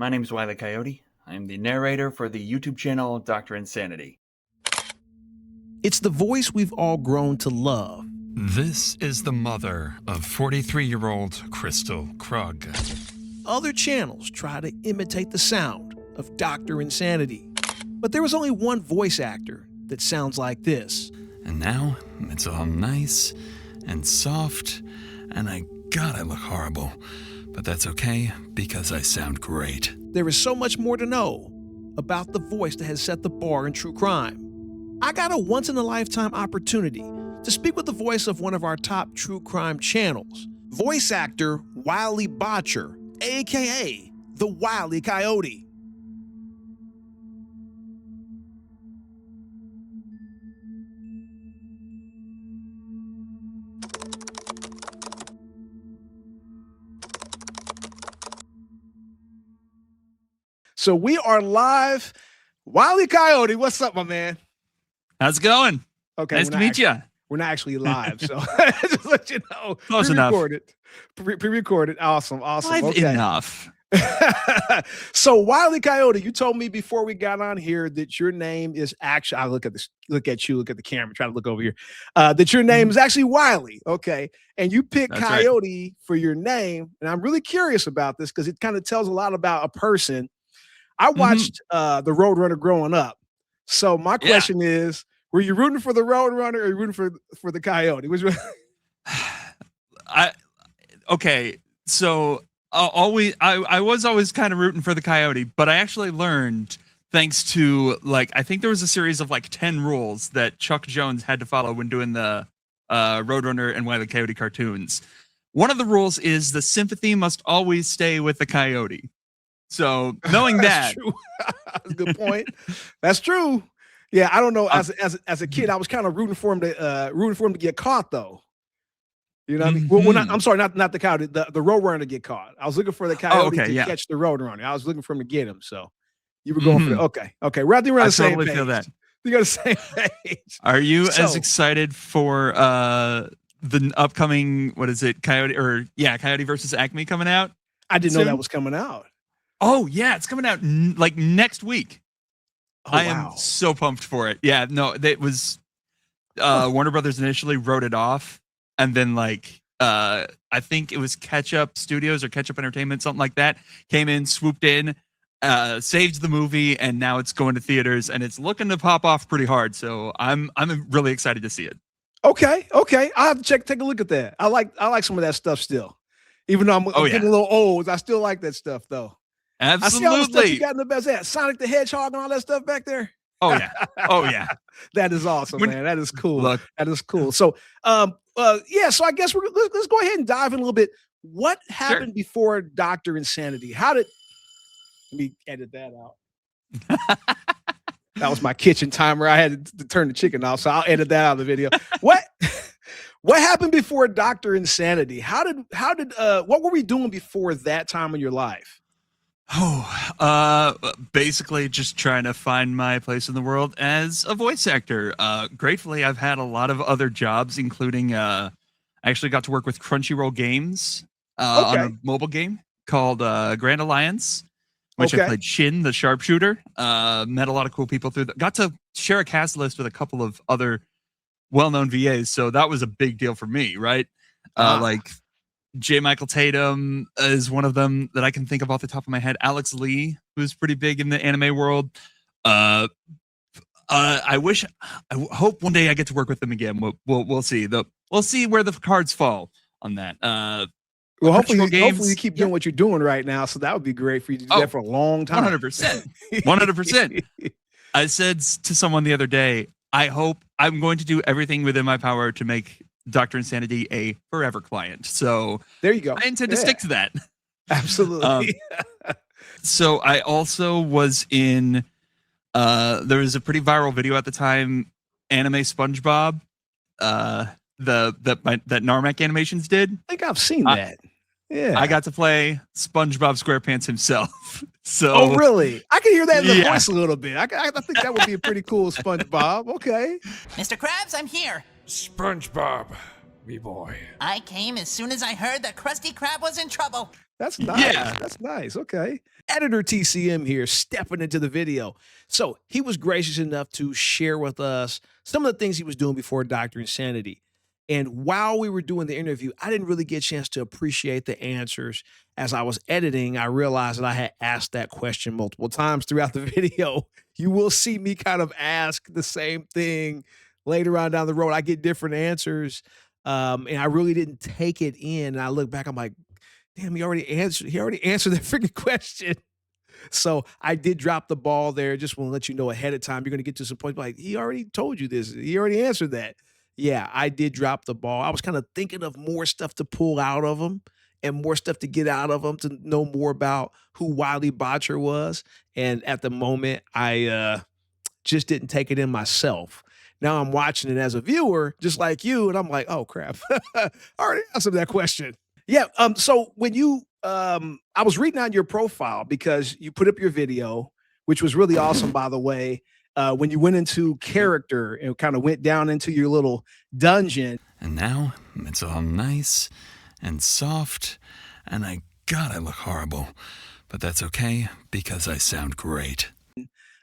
My name's Wiley Coyote. I'm the narrator for the YouTube channel Dr. Insanity. It's the voice we've all grown to love. This is the mother of 43-year-old Crystal Krug. Other channels try to imitate the sound of Dr. Insanity. But there was only one voice actor that sounds like this. And now it's all nice and soft, and I look horrible. But that's okay, because I sound great. There is so much more to know about the voice that has set the bar in true crime. I got a once-in-a-lifetime opportunity to speak with the voice of one of our top true crime channels, voice actor Wiley Bottcher, a.k.a. the Wiley Coyote. So we are live. Wiley Coyote, what's up, my man? How's it going? Okay, nice to meet you. We're not actually live, so just let you know. Close enough. Pre-recorded. Awesome. Live okay. Enough. So Wiley Coyote, you told me before we got on here that your name is actually. I look at this. Look at you. Look at the camera. Try to look over here. That your name is actually Wiley. Okay, and you picked That's Coyote right. for your name, and I'm really curious about this because it kind of tells a lot about a person. I watched the Roadrunner growing up. So my question is, were you rooting for the Roadrunner or were you rooting for the Coyote? Which one? Okay, so I was always kind of rooting for the Coyote, but I actually learned, thanks to, I think there was a series of 10 rules that Chuck Jones had to follow when doing the Roadrunner and Wiley Coyote cartoons. One of the rules is the sympathy must always stay with the Coyote. So knowing that, true. That's a good point. That's true. Yeah, I don't know. As a kid, I was kind of rooting for him to get caught, though. You know what I mean? Well, I'm sorry, not the Coyote, the Roadrunner to get caught. I was looking for the Coyote to catch the Roadrunner. I was looking for him to get him. So you were going for okay. We're on the same page. Feel that. You got the same page. Are you as excited for the upcoming Coyote versus Acme coming out? I didn't know that was coming out. Oh yeah, it's coming out next week. Oh, I am so pumped for it. Yeah, no, it was Warner Brothers initially wrote it off, and then I think it was Catch Up Studios or Catch Up Entertainment, something like that, came in, swooped in, saved the movie, and now it's going to theaters, and it's looking to pop off pretty hard. So I'm really excited to see it. Okay. I'll have to take a look at that. I like some of that stuff still. Even though I'm getting a little old, I still like that stuff though. Absolutely. I see all the stuff you got in the best. Yeah, Sonic the Hedgehog and all that stuff back there. Oh yeah. That is awesome, man. That is cool. That is cool. So, so I guess let's go ahead and dive in a little bit. What happened before Dr. Insanity? Let me edit that out. That was my kitchen timer. I had to turn the chicken off, so I'll edit that out of the video. What happened before Dr. Insanity? What were we doing before that time in your life? Basically just trying to find my place in the world as a voice actor. Gratefully, I've had a lot of other jobs, including I actually got to work with Crunchyroll Games on a mobile game called Grand Alliance, which I played Shin, the sharpshooter. Met a lot of cool people through that. Got to share a cast list with a couple of other well-known VAs, so that was a big deal for me, right? J. Michael Tatum is one of them that I can think of off the top of my head. Alex Lee, who's pretty big in the anime world. I hope one day I get to work with them again. We'll see. We'll see where the cards fall on that. Well, hopefully you keep doing what you're doing right now. So that would be great for you to do that for a long time. 100%. 100%. I said to someone the other day, I hope I'm going to do everything within my power to make Dr. Insanity a forever client. So there you go. I intend to stick to that. Absolutely. So I also was in there was a pretty viral video at the time, anime SpongeBob, that Narmak Animations did. I think I've seen that. Yeah. I got to play SpongeBob SquarePants himself. So oh really? I can hear that in the voice a little bit. I think that would be a pretty cool SpongeBob. Okay. Mr. Krabs, I'm here. SpongeBob, me boy. I came as soon as I heard that Krusty Krab was in trouble. That's nice. Yeah. That's nice. Okay. Editor TCM here, stepping into the video. So he was gracious enough to share with us some of the things he was doing before Dr. Insanity. And while we were doing the interview, I didn't really get a chance to appreciate the answers. As I was editing, I realized that I had asked that question multiple times throughout the video. You will see me kind of ask the same thing later on down the road. I get different answers. And I really didn't take it in. And I look back, I'm like, damn, he already answered that freaking question. So I did drop the ball there. Just want to let you know ahead of time. You're going to get to some point like, he already told you this. He already answered that. Yeah, I did drop the ball. I was kind of thinking of more stuff to pull out of him and more stuff to get out of him to know more about who Wiley Bottcher was. And at the moment, I just didn't take it in myself. Now I'm watching it as a viewer, just like you, and I'm like, oh crap. I already answered that question. Yeah. So when you I was reading on your profile because you put up your video, which was really awesome, by the way. When you went into character and kind of went down into your little dungeon. And now it's all nice and soft, and I look horrible, but that's okay because I sound great.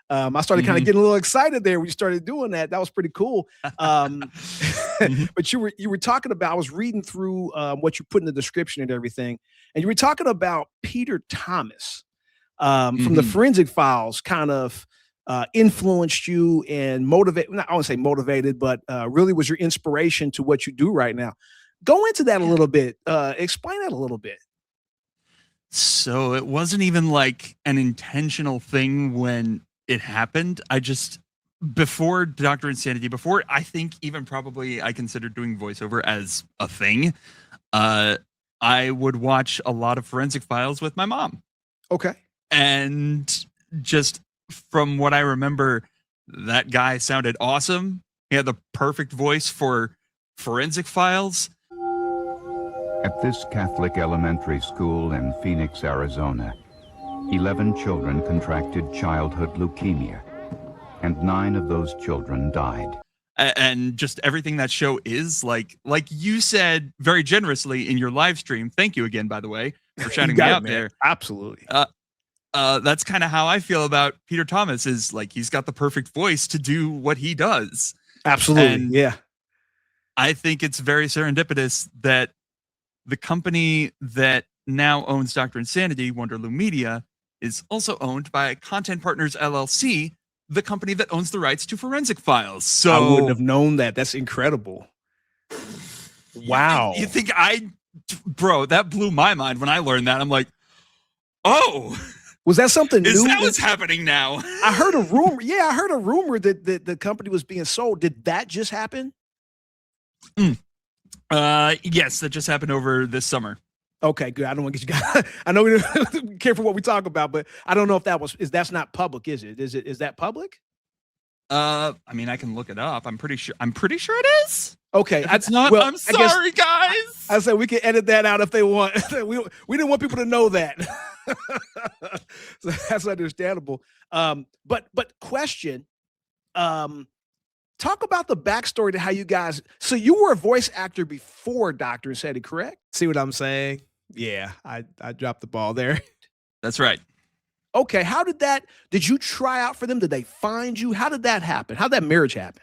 I started kind of getting a little excited there when you started doing that. That was pretty cool. But you were talking about, I was reading through what you put in the description and everything, and you were talking about Peter Thomas from the Forensic Files kind of influenced you and motivate. I won't say motivated, but really was your inspiration to what you do right now. Go into that a little bit. Explain that a little bit. So it wasn't even like an intentional thing when it happened. I just, before Dr. Insanity, before I think even probably I considered doing voiceover as a thing, I would watch a lot of Forensic Files with my mom. Okay. And just from what I remember, that guy sounded awesome. He had the perfect voice for Forensic Files. At this Catholic elementary school in Phoenix, Arizona, 11 children contracted childhood leukemia, and 9 of those children died. And just everything that show is like you said very generously in your live stream. Thank you again, by the way, for shouting me out there. Absolutely. That's kind of how I feel about Peter Thomas, is like, he's got the perfect voice to do what he does. Absolutely. And yeah. I think it's very serendipitous that the company that now owns Dr. Insanity, Wonderloo Media, is also owned by Content Partners LLC, the company that owns the rights to Forensic Files. So I wouldn't have known that. That's incredible. Wow. You think bro, that blew my mind when I learned that. I'm like, oh, was that something new? Is that what's happening now? I heard a rumor. Yeah, I heard a rumor that the company was being sold. Did that just happen? Yes, that just happened over this summer. Okay, good. I don't want to get you guys. I know we don't be careful what we talk about, but I don't know if that's not public, is it? Is that public? I mean, I can look it up. I'm pretty sure it is. Okay. If it's not, well, I'm sorry, guys. I said we can edit that out if they want. we didn't want people to know that. So that's understandable. But question, talk about the backstory to how you guys. So you were a voice actor before Dr. Insanity, correct? See what I'm saying? Yeah, I dropped the ball there. That's right. Okay, how did you try out for them? Did they find you? How did that happen? How did that marriage happen?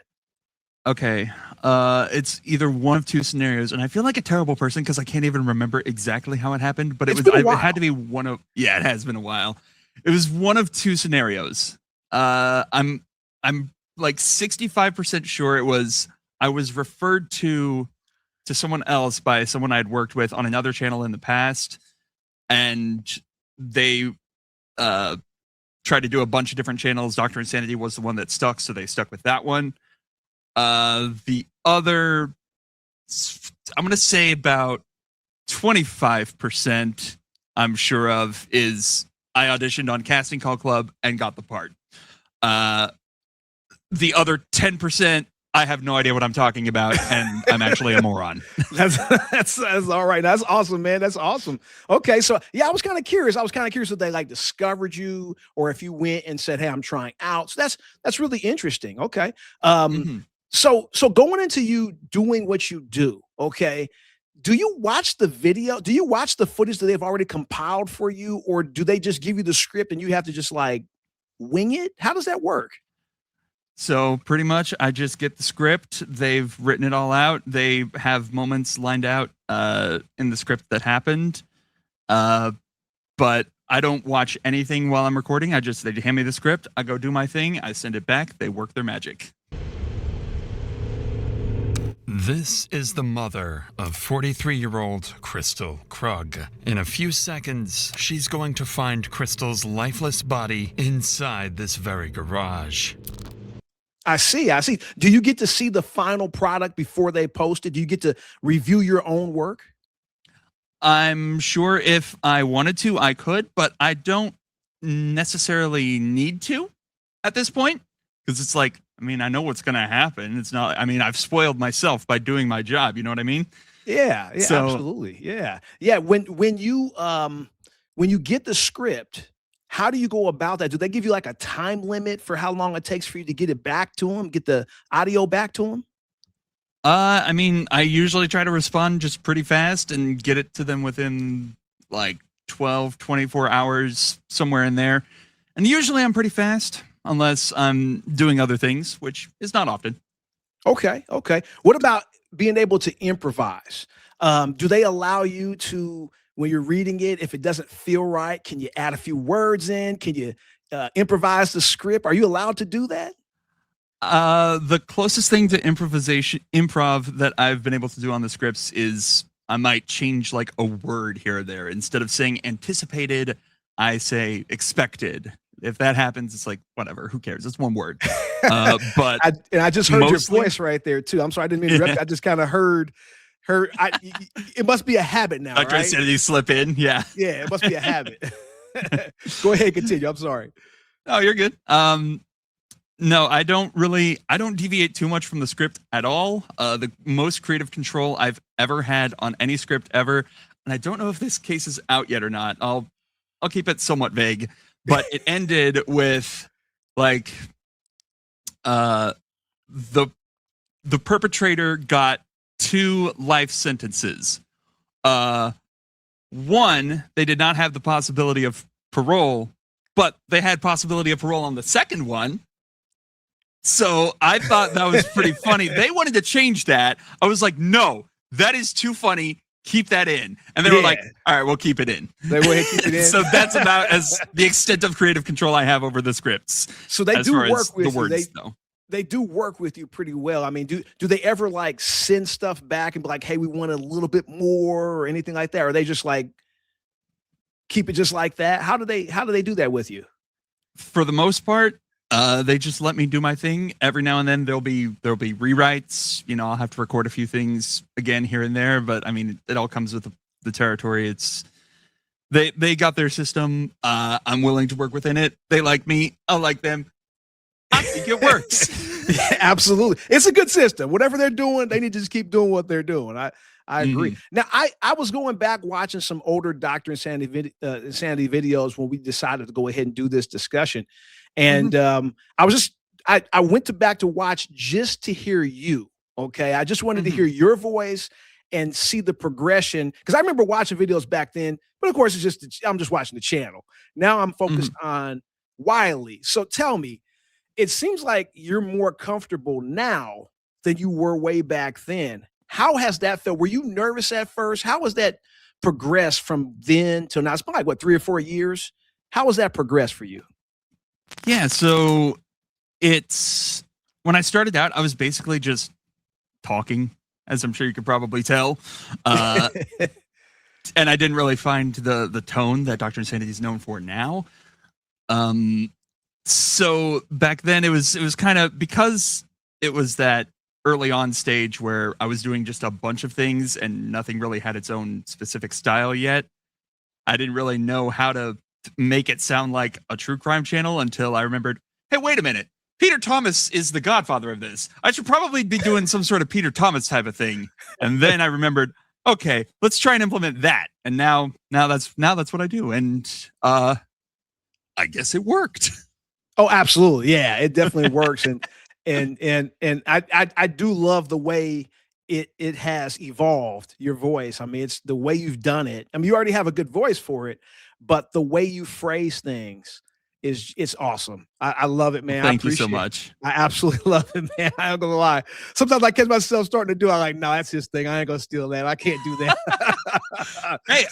Okay, it's either one of two scenarios, and I feel like a terrible person because I can't even remember exactly how it happened, but it had to be one of, yeah, it has been a while. It was one of two scenarios. I'm like 65% sure it was, I was referred to someone else by someone I'd worked with on another channel in the past, and they tried to do a bunch of different channels. Dr. Insanity was the one that stuck, so they stuck with that one. The other, I'm going to say about 25% I'm sure of, is I auditioned on Casting Call Club and got the part. The other 10%, I have no idea what I'm talking about, and I'm actually a moron. That's all right. That's awesome, man. That's awesome. Okay, so yeah, I was kind of curious. if they like discovered you, or if you went and said, "Hey, I'm trying out." So that's really interesting. Okay, so going into you doing what you do, okay, do you watch the video? Do you watch the footage that they've already compiled for you, or do they just give you the script and you have to just like wing it? How does that work? So pretty much I just get the script. They've written it all out. They have moments lined out in the script that happened. But I don't watch anything while I'm recording. They hand me the script. I go do my thing. I send it back. They work their magic. This is the mother of 43-year-old Crystal Krug. In a few seconds, she's going to find Crystal's lifeless body inside this very garage. I see. Do you get to see the final product before they post it? Do you get to review your own work? I'm sure if I wanted to, I could, but I don't necessarily need to at this point, because it's like, I mean, I know what's going to happen. It's not, I mean, I've spoiled myself by doing my job. You know what I mean? Yeah, absolutely. Yeah. When you get the script, how do you go about that? Do they give you like a time limit for how long it takes for you to get it back to them, get the audio back to them? I mean, I usually try to respond just pretty fast and get it to them within like 12, 24 hours, somewhere in there. And usually I'm pretty fast, unless I'm doing other things, which is not often. Okay. What about being able to improvise? Do they allow you to, when you're reading it, if it doesn't feel right, can you add a few words in? Can you improvise the script? Are you allowed to do that? The closest thing to improv that I've been able to do on the scripts is I might change like a word here or there. Instead of saying anticipated, I say expected. If that happens, it's like, whatever, who cares? It's one word. But I just heard your voice right there too. I'm sorry, I didn't mean to interrupt. I just kind of heard it must be a habit now. Dr. Right? Sanity slip in. Yeah, it must be a habit. Go ahead, continue. I'm sorry. Oh, you're good. No, I don't deviate too much from the script at all. The most creative control I've ever had on any script ever, and I don't know if this case is out yet or not. I'll keep it somewhat vague, but it ended with like the perpetrator got 2 life sentences. One, they did not have the possibility of parole, but they had possibility of parole on the second one. So I thought that was pretty funny. They wanted to change that. I was like, no, that is too funny. Keep that in. And they were like, all right, we'll keep it in. They will keep it in. So that's about as the extent of creative control I have over the scripts. So they do work with the words, though. They do work with you pretty well. I mean, do they ever like send stuff back and be like, hey, we want a little bit more or anything like that? Or are they just like keep it just like that? How do they do that with you? For the most part, they just let me do my thing. Every now and then there'll be rewrites. You know, I'll have to record a few things again here and there, but I mean, it all comes with the territory. It's they got their system. I'm willing to work within it. They like me. I like them. I think it works. Yeah, absolutely. It's a good system. Whatever they're doing, they need to just keep doing what they're doing. I agree. Mm-hmm. Now, I was going back watching some older Dr. Insanity videos when we decided to go ahead and do this discussion. And I went back to watch just to hear you. Okay. I just wanted to hear your voice and see the progression. Cause I remember watching videos back then, but of course I'm just watching the channel. Now I'm focused on Wiley. So tell me, it seems like you're more comfortable now than you were way back then. How has that felt? Were you nervous at first? How has that progressed from then till now? It's been like what, 3 or 4 years? How has that progressed for you? Yeah, so it's when I started out, I was basically just talking, as I'm sure you could probably tell. And I didn't really find the tone that Dr. Insanity is known for now. So back then it was kind of, because it was that early on stage where I was doing just a bunch of things and nothing really had its own specific style yet. I didn't really know how to make it sound like a true crime channel until I remembered, hey, wait a minute. Peter Thomas is the godfather of this. I should probably be doing some sort of Peter Thomas type of thing. And then I remembered, okay, let's try and implement that. And now that's what I do. And I guess it worked. Oh, absolutely. Yeah, it definitely works. And I do love the way it has evolved, your voice. I mean, it's the way you've done it. I mean, you already have a good voice for it, but the way you phrase things it's awesome. I love it, man. Well, thank you so much. I absolutely love it, man. I ain't gonna lie. Sometimes I catch myself starting to do. I'm like, no, that's his thing. I ain't gonna steal that. I can't do that. Hey,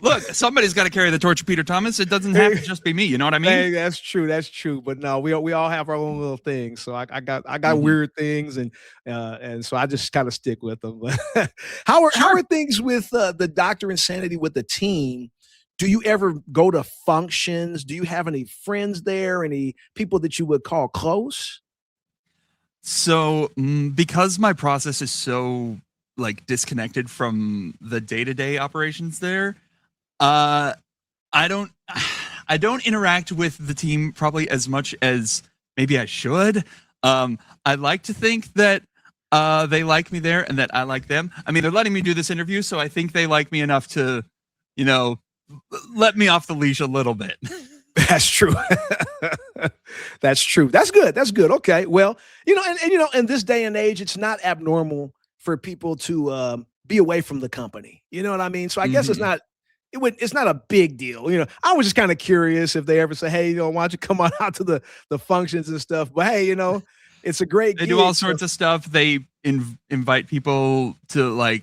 look, somebody's got to carry the torch of Peter Thomas. It doesn't have to just be me. You know what I mean? Hey, that's true. That's true. But no, we all have our own little things. So I got weird things, and so I just kind of stick with them. How are things with the Dr. Insanity with the team? Do you ever go to functions? Do you have any friends there? Any people that you would call close? So because my process is so like disconnected from the day-to-day operations there, I don't interact with the team probably as much as maybe I should. I like to think that they like me there and that I like them. I mean, they're letting me do this interview, so I think they like me enough to, let me off the leash a little bit. That's true. That's true. That's good. That's good. Okay. Well, in this day and age, it's not abnormal for people to be away from the company. You know what I mean? So I guess it's not a big deal. I was just kind of curious if they ever say, hey, why don't you come on out to the functions and stuff? But hey, it's a great They gig, do all sorts of stuff. They invite people to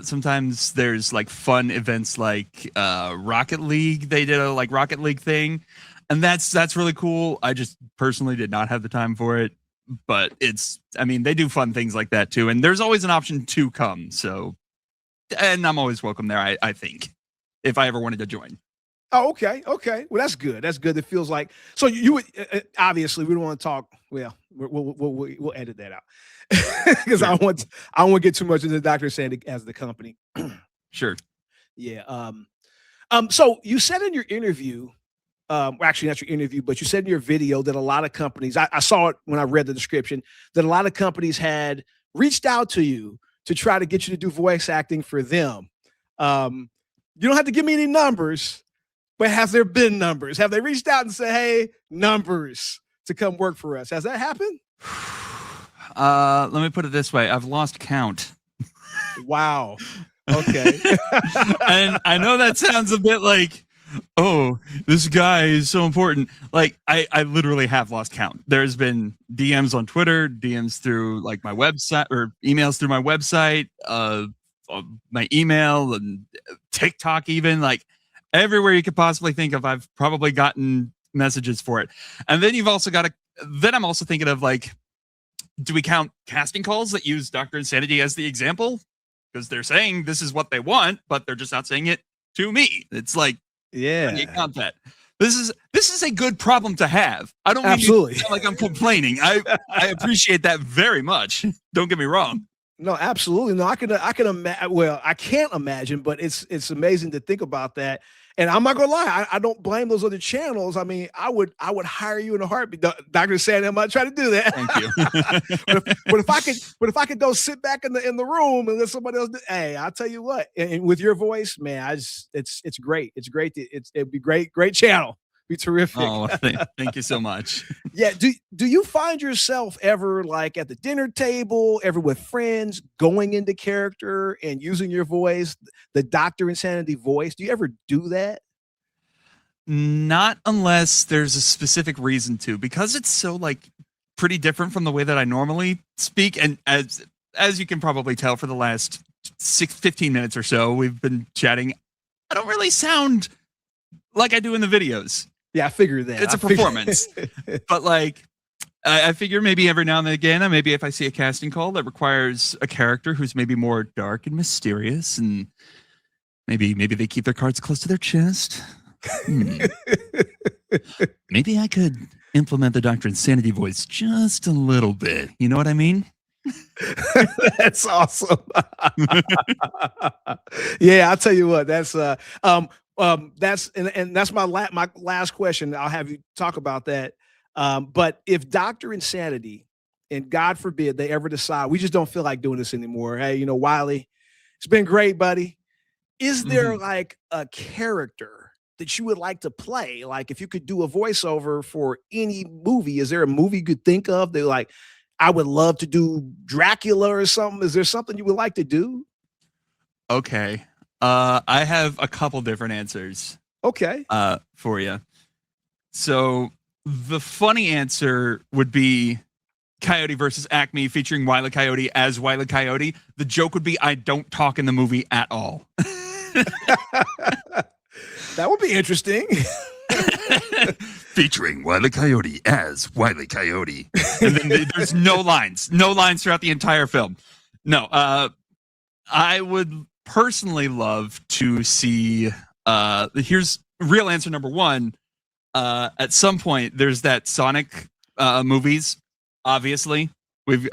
sometimes there's like fun events like Rocket League. They did a Rocket League thing, and that's really cool. I just personally did not have the time for it, but they do fun things like that too. And there's always an option to come. So, and I'm always welcome there. I think if I ever wanted to join. Oh, okay. Okay. Well, that's good. That's good. It feels like, so you would, obviously we don't want to talk. Well, we'll edit that out because I won't get too much into Dr. Sandy as the company. Sure. Yeah. So you said in your interview, actually not your interview, but you said in your video that a lot of companies, I saw it when I read the description, that a lot of companies had reached out to you to try to get you to do voice acting for them. You don't have to give me any numbers, but has there been numbers? Have they reached out and said, hey, numbers to come work for us? Has that happened? Let me put it this way. I've lost count. Wow. Okay. And I know that sounds a bit like, oh, this guy is so important. Like I literally have lost count. There's been DMs on Twitter, DMs through my website, or emails through my website, my email and TikTok, even everywhere you could possibly think of. I've probably gotten messages for it. And then you've also got then I'm also thinking of do we count casting calls that use Dr. Insanity as the example? Because they're saying this is what they want, but they're just not saying it to me. It's yeah, you count that. This is a good problem to have. I don't mean to sound like I'm complaining. I appreciate that very much. Don't get me wrong. No, absolutely. No, I can imagine. Well, I can't imagine, but it's amazing to think about that. And I'm not gonna lie, I don't blame those other channels. I mean, I would hire you in a heartbeat. Dr. Sandy, I'm not trying to do that. Thank you. but if I could go sit back in the room and let somebody else do, hey, I'll tell you what. And with your voice, man, it's great. It's great. It'd be great channel. Be terrific. Oh, thank you so much. Yeah. Do you find yourself ever at the dinner table, ever with friends, going into character and using your voice, the Dr. Insanity voice? Do you ever do that? Not unless there's a specific reason to, because it's so pretty different from the way that I normally speak. And as you can probably tell, for the last 15 minutes or so, we've been chatting. I don't really sound like I do in the videos. Yeah, I figured that. It's a performance. But I figure maybe every now and again, maybe if I see a casting call that requires a character who's maybe more dark and mysterious, and maybe they keep their cards close to their chest. Maybe I could implement the Dr. Insanity voice just a little bit. You know what I mean? That's awesome. Yeah, I'll tell you what. That's that's my last question. I'll have you talk about that. But if Dr. Insanity, and God forbid they ever decide we just don't feel like doing this anymore. Hey, Wiley, it's been great, buddy. Is there a character that you would like to play? If you could do a voiceover for any movie, is there a movie you could think of that I would love to do Dracula or something. Is there something you would like to do? Okay. I have a couple different answers. Okay. For you. So the funny answer would be Coyote versus Acme featuring Wiley Coyote as Wiley Coyote. The joke would be I don't talk in the movie at all. That would be interesting. Featuring Wiley Coyote as Wiley Coyote. And then there's no lines throughout the entire film. No, I would personally love to see, here's real answer number one. At some point, there's that Sonic movies, obviously. We've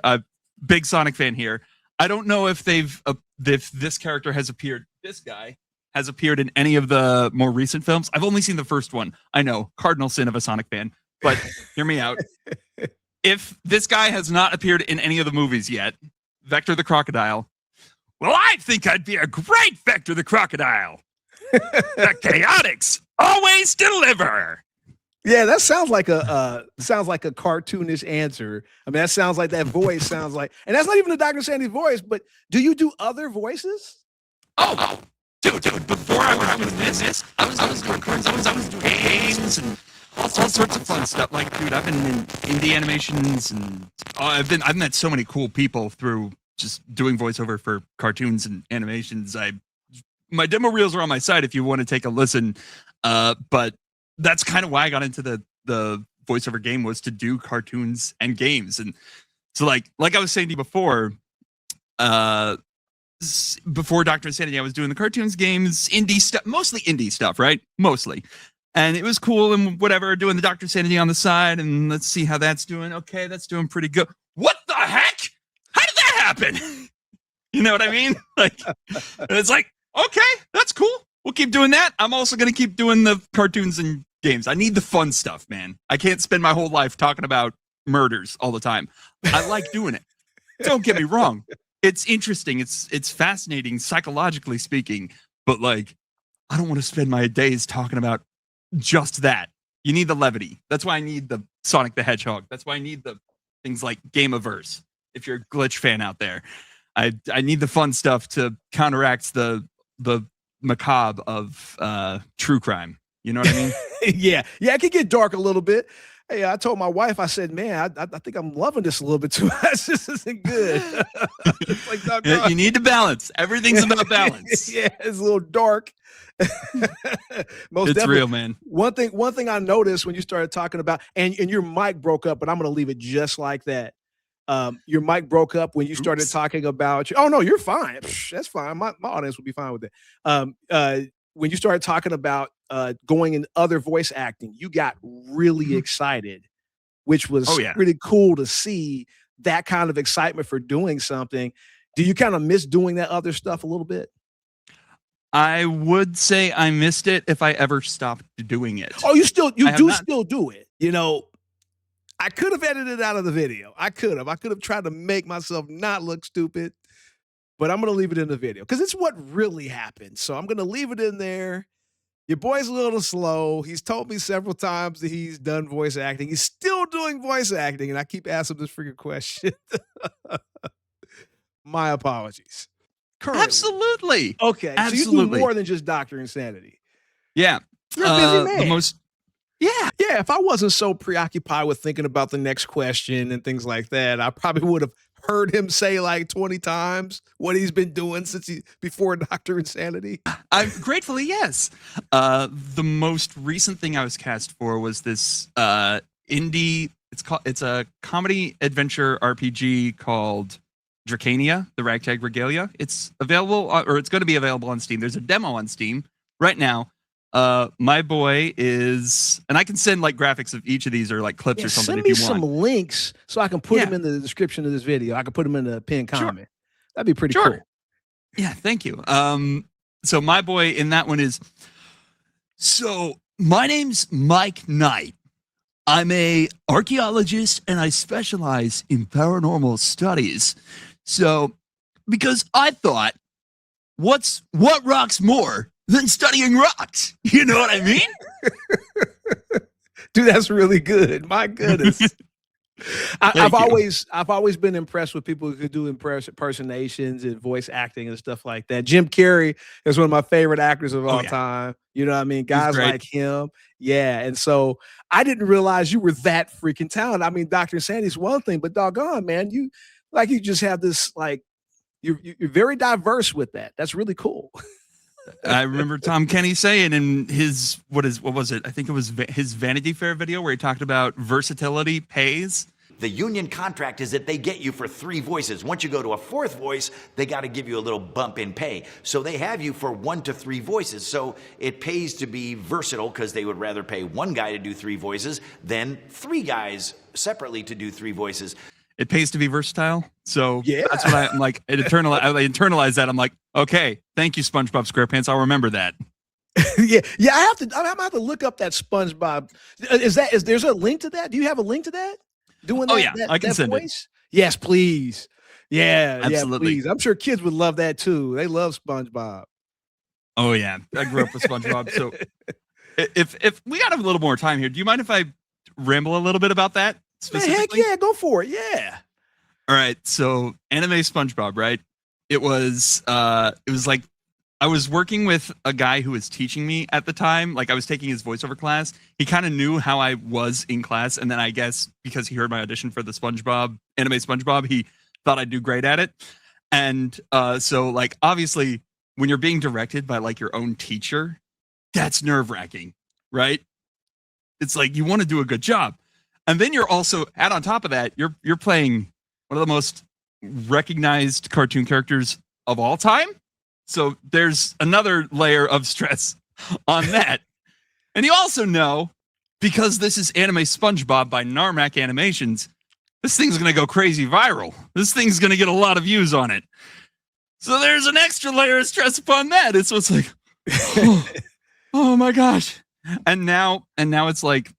big Sonic fan here. I don't know if if this character has appeared, this guy has appeared in any of the more recent films. I've only seen the first one. I know, cardinal sin of a Sonic fan, but hear me out. If this guy has not appeared in any of the movies yet, Vector the Crocodile, well, I think I'd be a great Vector the Crocodile. The Chaotix always deliver. Yeah, that sounds like a cartoonish answer. I mean, that sounds like that voice sounds like, and that's not even a Dr. Sandy voice, but do you do other voices? Oh, dude, before I was doing this, I was doing cards, I was doing games and all sorts of fun stuff. Like, dude, I've been in indie animations and I've met so many cool people through just doing voiceover for cartoons and animations. My demo reels are on my site if you want to take a listen. But that's kind of why I got into the voiceover game, was to do cartoons and games. And so like I was saying to you before Dr. Insanity, I was doing the cartoons, games, indie stuff, mostly indie stuff, right? Mostly. And it was cool and whatever, doing the Dr. Sanity on the side, and let's see how that's doing. Okay, that's doing pretty good. What the heck? How did that happen? You know what I mean? Like, it's like, okay, that's cool. We'll keep doing that. I'm also going to keep doing the cartoons and games. I need the fun stuff, man. I can't spend my whole life talking about murders all the time. I like doing it. Don't get me wrong. It's interesting. It's fascinating, psychologically speaking. But, like, I don't want to spend my days talking about just that. You need the levity. That's why I need the Sonic the Hedgehog. That's why I need the things like Gameverse. If you're a Glitch fan out there, I need the fun stuff to counteract the macabre of true crime. You know what I mean? Yeah, it can get dark a little bit. Hey, I told my wife, I said, man, I think I'm loving this a little bit too much. This isn't good. It's like, yeah, you need to balance. Everything's about balance. Yeah, it's a little dark. Most it's definitely. Real, man. One thing I noticed when you started talking about, and your mic broke up, but I'm going to leave it just like that. Your mic broke up when you started talking about. Oh no, you're fine. That's fine. My audience will be fine with it. When you started talking about going in other voice acting, you got really excited, which was really cool to see that kind of excitement for doing something. Do you kind of miss doing that other stuff a little bit? I would say I missed it if I ever stopped doing it. Oh, you still do it. You know, I could have edited it out of the video. I could have tried to make myself not look stupid, but I'm going to leave it in the video because it's what really happened. So I'm going to leave it in there. Your boy's a little slow. He's told me several times that he's done voice acting. He's still doing voice acting, and I keep asking this freaking question. My apologies. Currently. Absolutely. Okay. Absolutely. So you do more than just Dr. Insanity. Yeah. You're a busy man. Yeah. If I wasn't so preoccupied with thinking about the next question and things like that, I probably would have heard him say like 20 times what he's been doing before Dr. Insanity. I'm gratefully, yes. The most recent thing I was cast for was this indie. It's a comedy adventure RPG called Dracania, the Ragtag Regalia. It's available, or it's going to be available on Steam. There's a demo on Steam right now. My boy is, and I can send like graphics of each of these or like clips or something if you want. Send me some links so I can put them in the description of this video. I can put them in the pinned comment. That'd be pretty cool. Yeah, thank you. So my boy in that one is, so my name's Mike Knight. I'm a archaeologist and I specialize in paranormal studies. So, because I thought, what rocks more than studying rocks? You know what I mean? Dude, that's really good. My goodness. I've always been impressed with people who can do impersonations and voice acting and stuff like that. Jim Carrey is one of my favorite actors of all time. You know what I mean? Guys like him. Yeah. And so I didn't realize you were that freaking talented. I mean, Dr. Insandy's one thing, but doggone, man, you just have this, like, you're very diverse with that. That's really cool. I remember Tom Kenny saying in his, what was it? I think it was his Vanity Fair video where he talked about versatility pays. The union contract is that they get you for 3 voices. Once you go to a 4th voice, they got to give you a little bump in pay. So they have you for 1 to 3 voices. So it pays to be versatile because they would rather pay 1 guy to do 3 voices than 3 guys separately to do 3 voices. It pays to be versatile. So that's what I'm like. I internalize that. I'm like, okay, thank you, SpongeBob SquarePants. I'll remember that. yeah. I'm gonna have to look up that SpongeBob. Is there's a link to that? Do you have a link to that? Doing that? Oh yeah, I can send it. Yes, please. Yeah, absolutely. Yeah, please. I'm sure kids would love that too. They love SpongeBob. Oh yeah, I grew up with SpongeBob. So if we got a little more time here, do you mind if I ramble a little bit about that? Man, heck yeah, go for it. Yeah. All right. So anime SpongeBob, right? It was like I was working with a guy who was teaching me at the time. Like I was taking his voiceover class. He kind of knew how I was in class. And then I guess because he heard my audition for the anime SpongeBob, he thought I'd do great at it. And so like, obviously when you're being directed by like your own teacher, that's nerve-wracking, right? It's like, you want to do a good job. And then you're also, add on top of that, you're playing one of the most recognized cartoon characters of all time. So there's another layer of stress on that. And you also know, because this is anime SpongeBob by Narmac Animations, this thing's going to go crazy viral. This thing's going to get a lot of views on it. So there's an extra layer of stress upon that. It's like, oh my gosh. And now it's like,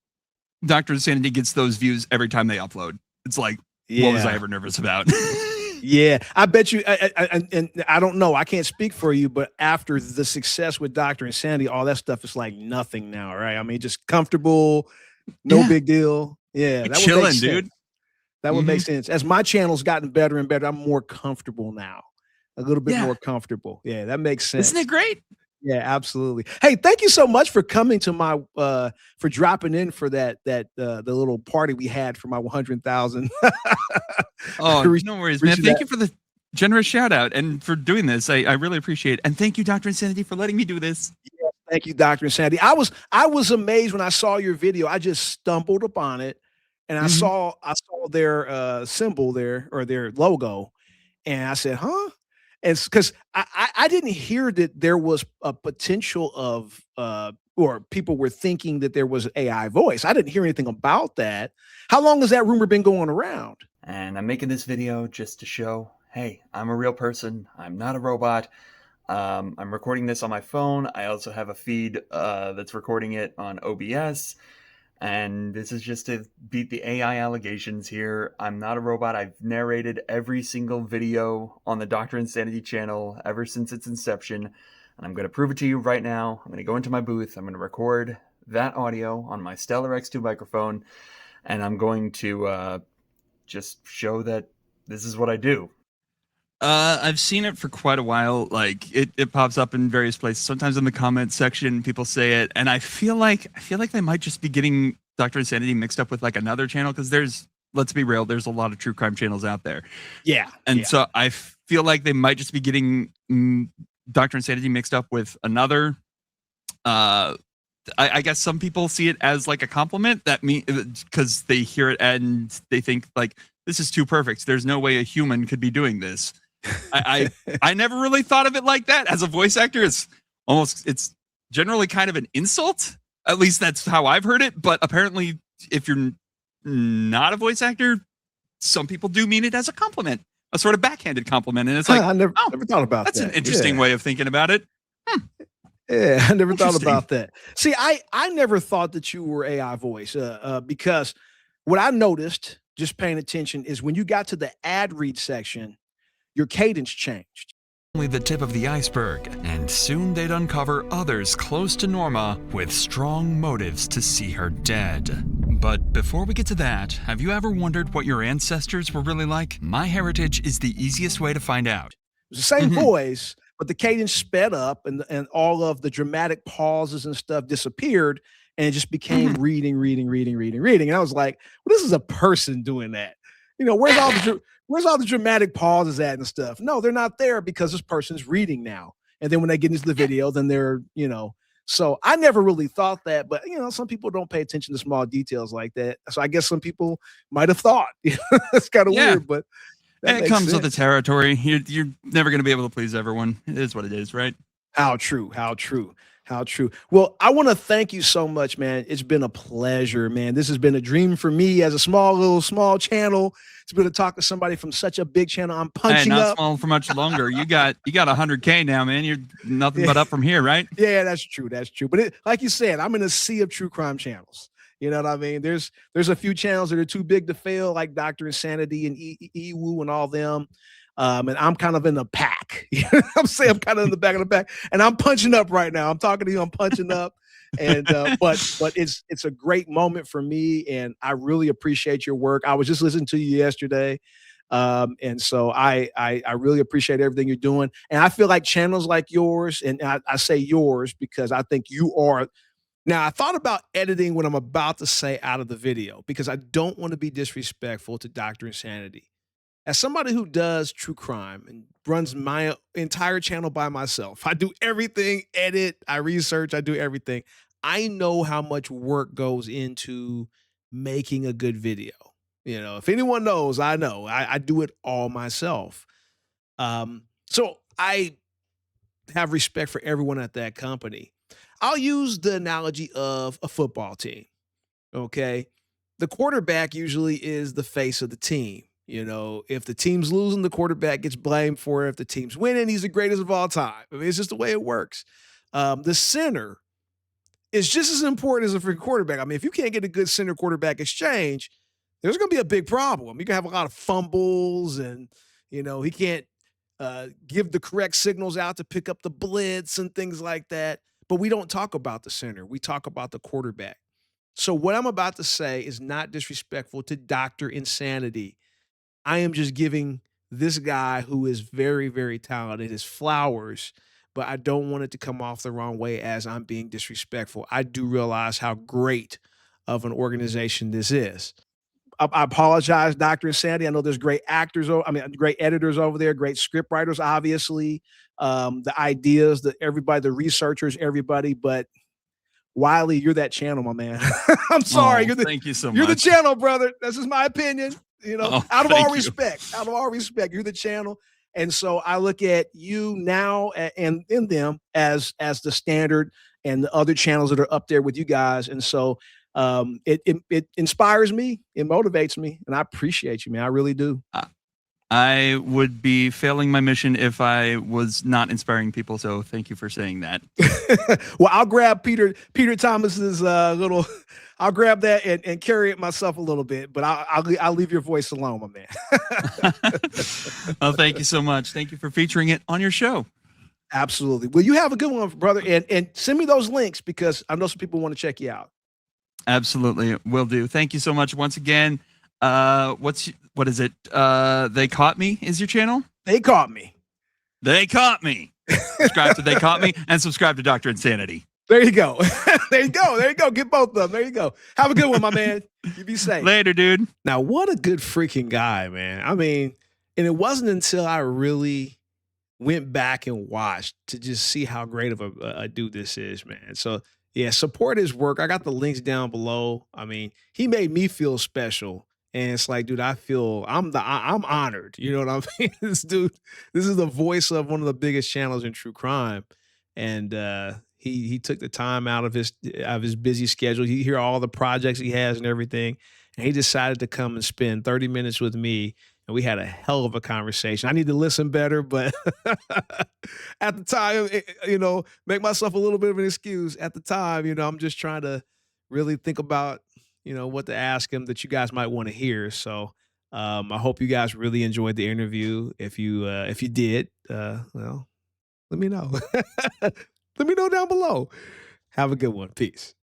Dr. Insanity gets those views every time they upload. It's like, what was I ever nervous about? Yeah, I bet you, and I don't know, I can't speak for you, but after the success with Dr. Insanity, all that stuff is like nothing now, right? I mean, just comfortable, no big deal. Yeah, that chilling, would make dude. Sense. That would make sense. As my channel's gotten better and better, I'm more comfortable now. A little bit more comfortable. Yeah, that makes sense. Isn't it great? Yeah, absolutely. Hey, thank you so much for coming to my for dropping in for the little party we had for my 100,000. Oh, no worries, man. Thank you for the generous shout out and for doing this. I really appreciate it. And thank you, Dr. Insanity, for letting me do this. Yeah, thank you, Dr. Insanity. I was amazed when I saw your video. I just stumbled upon it and I saw their symbol there, or their logo, and I said, huh? And because I didn't hear that there was a potential of, or people were thinking that there was AI voice. I didn't hear anything about that. How long has that rumor been going around? And I'm making this video just to show, hey, I'm a real person. I'm not a robot. I'm recording this on my phone. I also have a feed that's recording it on OBS. And this is just to beat the AI allegations here. I'm not a robot. I've narrated every single video on the Dr. Insanity channel ever since its inception. And I'm going to prove it to you right now. I'm going to go into my booth. I'm going to record that audio on my Stellar X2 microphone. And I'm going to just show that this is what I do. I've seen it for quite a while. Like it pops up in various places. Sometimes in the comments section, people say it, and I feel like they might just be getting Dr. Insanity mixed up with like another channel, because let's be real, there's a lot of true crime channels out there. Yeah, and so I feel like they might just be getting Dr. Insanity mixed up with another. I guess some people see it as like a compliment, that because they hear it and they think like, this is too perfect. There's no way a human could be doing this. I never really thought of it like that. As a voice actor, it's generally kind of an insult. At least that's how I've heard it. But apparently, if you're not a voice actor, some people do mean it as a compliment, a sort of backhanded compliment. And it's like, I never thought about that. That's an interesting way of thinking about it. Yeah, I never thought about that. See, I never thought that you were AI voice because what I noticed, just paying attention, is when you got to the ad read section, your cadence changed. Only the tip of the iceberg, and soon they'd uncover others close to Norma with strong motives to see her dead. But before we get to that, have you ever wondered what your ancestors were really like? My heritage is the easiest way to find out. It's the same voice, but the cadence sped up and all of the dramatic pauses and stuff disappeared, and it just became reading. And I was like, well, this is a person doing that. You know, where's all the dramatic pauses at and stuff? No, they're not there because this person's reading now. And then when they get into the video, then they're, you know, so I never really thought that, but you know, some people don't pay attention to small details like that. So I guess some people might have thought. It's kind of weird, but it comes with the territory. You're never going to be able to please everyone. It is what it is, right? How true. Well, I want to thank you so much, man. It's been a pleasure, man. This has been a dream for me as a small channel. It's been to talk to somebody from such a big channel. I'm punching not up. Small for much longer. You got 100K now, man. You're nothing but up from here, right? Yeah, that's true. But like you said, I'm in a sea of true crime channels. You know what I mean? There's a few channels that are too big to fail, like Dr. Insanity and EWU and all them. And I'm kind of in the pack. You know what I'm saying? I'm kind of in the back of the pack, and I'm punching up right now. I'm talking to you. I'm punching up, and but it's a great moment for me, and I really appreciate your work. I was just listening to you yesterday, and so I really appreciate everything you're doing. And I feel like channels like yours, and I say yours because I think you are. Now, I thought about editing what I'm about to say out of the video because I don't want to be disrespectful to Dr. Insanity. As somebody who does true crime and runs my entire channel by myself, I do everything, edit, I research, I do everything. I know how much work goes into making a good video. You know, if anyone knows, I know. I do it all myself. So I have respect for everyone at that company. I'll use the analogy of a football team. Okay. The quarterback usually is the face of the team. You know, if the team's losing, the quarterback gets blamed for it. If the team's winning, he's the greatest of all time. I mean, it's just the way it works. The center is just as important as a freaking quarterback. I mean, if you can't get a good center quarterback exchange, there's going to be a big problem. You can have a lot of fumbles and, you know, he can't give the correct signals out to pick up the blitz and things like that. But we don't talk about the center. We talk about the quarterback. So what I'm about to say is not disrespectful to Dr. Insanity. I am just giving this guy who is very, very talented his flowers, but I don't want it to come off the wrong way as I'm being disrespectful. I do realize how great of an organization this is. I apologize, Dr. Insanity. I know there's great actors, great editors over there, great script writers, obviously. The ideas, the researchers, everybody, but Wiley, you're that channel, my man. I'm sorry. Thank you so much. You're the channel, brother. That's just my opinion. You know, out of all respect, you're the channel. And so I look at you now and in them as the standard and the other channels that are up there with you guys. And so it inspires me, it motivates me, and I appreciate you, man. I really do. I would be failing my mission if I was not inspiring people. So thank you for saying that. Well, I'll grab Peter Thomas's little. I'll grab that and carry it myself a little bit, but I'll leave your voice alone, my man. Well, thank you so much. Thank you for featuring it on your show. Absolutely. Well, you have a good one, brother, and send me those links because I know some people want to check you out. Absolutely, will do. Thank you so much once again. What is it? They Caught Me is your channel? They Caught Me. They Caught Me. Subscribe to They Caught Me and subscribe to Dr. Insanity. There you go. There you go. Get both of them. There you go. Have a good one, my man. You be safe. Later, dude. Now, what a good freaking guy, man. I mean, and it wasn't until I really went back and watched to just see how great of a dude this is, man. So, yeah, support his work. I got the links down below. I mean, he made me feel special. And it's like, dude, I'm honored. You know what I mean? This is the voice of one of the biggest channels in true crime. And he took the time out of his busy schedule. He hear all the projects he has and everything. And he decided to come and spend 30 minutes with me. And we had a hell of a conversation. I need to listen better, but at the time, make myself a little bit of an excuse. At the time, I'm just trying to really think about, what to ask him that you guys might want to hear. So I hope you guys really enjoyed the interview. If you did, well, let me know. Let me know down below. Have a good one. Peace.